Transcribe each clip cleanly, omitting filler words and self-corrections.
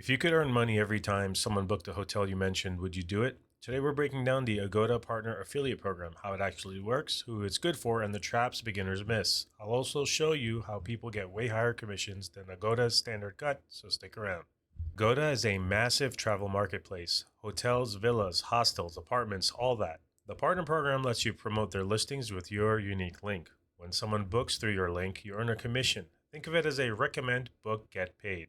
If you could earn money every time someone booked a hotel you mentioned, would you do it? Today we're breaking down the Agoda Partner Affiliate Program, how it actually works, who it's good for, and the traps beginners miss. I'll also show you how people get way higher commissions than Agoda's standard cut, so stick around. Agoda is a massive travel marketplace. Hotels, villas, hostels, apartments, all that. The partner program lets you promote their listings with your unique link. When someone books through your link, you earn a commission. Think of it as a recommend, book, get paid.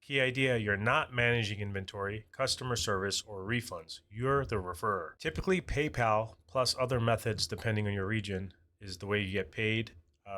Key idea, you're not managing inventory, customer service, or refunds. You're the referrer. Typically, PayPal plus other methods, depending on your region, is the way you get paid.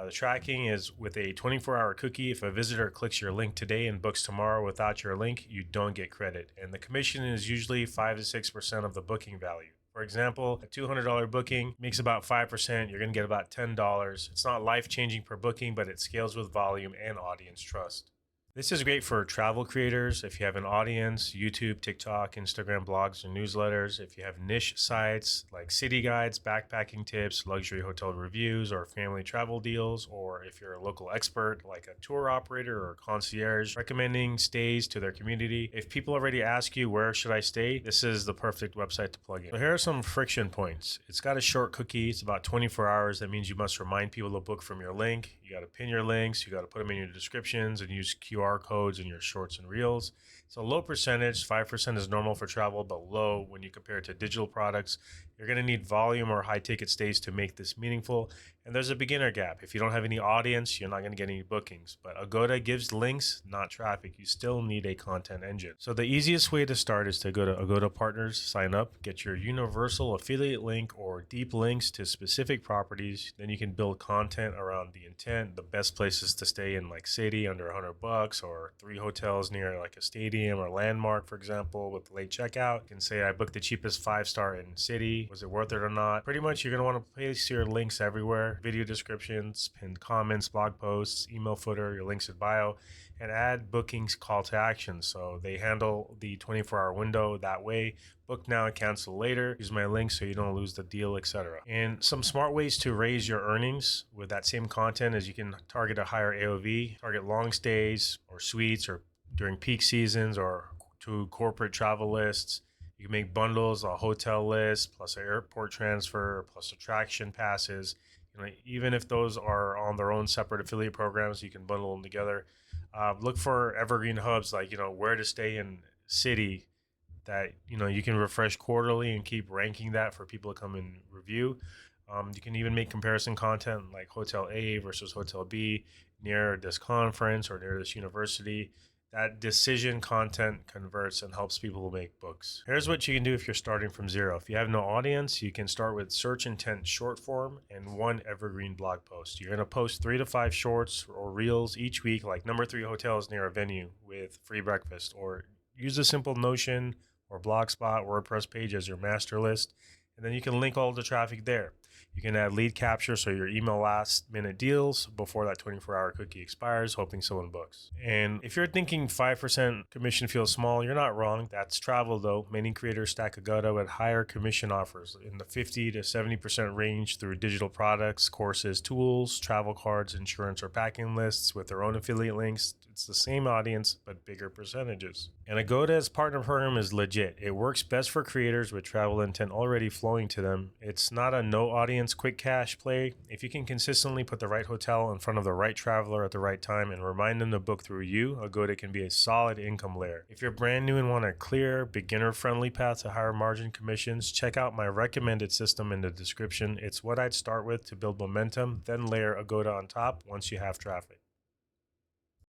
The tracking is with a 24-hour cookie. If a visitor clicks your link today and books tomorrow without your link, you don't get credit. And the commission is usually 5 to 6% of the booking value. For example, a $200 booking makes about 5%. You're going to get about $10. It's not life-changing per booking, but it scales with volume and audience trust. This is great for travel creators if you have an audience, YouTube, TikTok, Instagram, blogs, or newsletters. If you have niche sites like city guides, backpacking tips, luxury hotel reviews, or family travel deals, or if you're a local expert like a tour operator or concierge recommending stays to their community. If people already ask you, where should I stay? This is the perfect website to plug in. So here are some friction points. It's got a short cookie. It's about 24 hours. That means you must remind people to book from your link. You got to pin your links. You got to put them in your descriptions and use QR codes in your shorts and reels. It's a low percentage. 5% is normal for travel, but low when you compare it to digital products. You're going to need volume or high ticket stays to make this meaningful. And there's a beginner gap. If you don't have any audience, you're not going to get any bookings. But Agoda gives links, not traffic. You still need a content engine. So the easiest way to start is to go to Agoda Partners, sign up, get your universal affiliate link or deep links to specific properties. Then you can build content around the intent, the best places to stay in like city under $100, or 3 hotels near like a stadium or landmark, for example, with late checkout. You can say, I booked the cheapest 5-star in city. Was it worth it or not? Pretty much you're going to want to place your links everywhere, video descriptions, pinned comments, blog posts, email footer, your links in bio, and add bookings call to action. So they handle the 24-hour window that way. Book now and cancel later. Use my link so you don't lose the deal, etc. And some smart ways to raise your earnings with that same content is you can target a higher AOV, target long stays or suites or during peak seasons or to corporate travel lists. You can make bundles, a hotel list, plus an airport transfer, plus attraction passes. Even if those are on their own separate affiliate programs, you can bundle them together. Look for evergreen hubs like, where to stay in city that, you can refresh quarterly and keep ranking that for people to come and review. You can even make comparison content like Hotel A versus Hotel B near this conference or near this university. That decision content converts and helps people make books. Here's what you can do if you're starting from zero. If you have no audience, you can start with search intent short form and 1 evergreen blog post. You're going to post 3 to 5 shorts or reels each week, like number 3 hotels near a venue with free breakfast, or use a simple Notion or Blogspot WordPress page as your master list. And then you can link all the traffic there. You can add lead capture so your email last minute deals before that 24-hour cookie expires, hoping someone books. And if you're thinking 5% commission feels small, you're not wrong. That's travel though. Many creators stack Agoda with higher commission offers in the 50 to 70% range through digital products, courses, tools, travel cards, insurance, or packing lists with their own affiliate links. It's the same audience, but bigger percentages. And Agoda's partner program is legit. It works best for creators with travel intent already flowing to them. It's not a no audience quick cash play. If you can consistently put the right hotel in front of the right traveler at the right time and remind them to book through you, Agoda can be a solid income layer. If you're brand new and want a clear, beginner-friendly path to higher margin commissions, check out my recommended system in the description. It's what I'd start with to build momentum, then layer Agoda on top once you have traffic.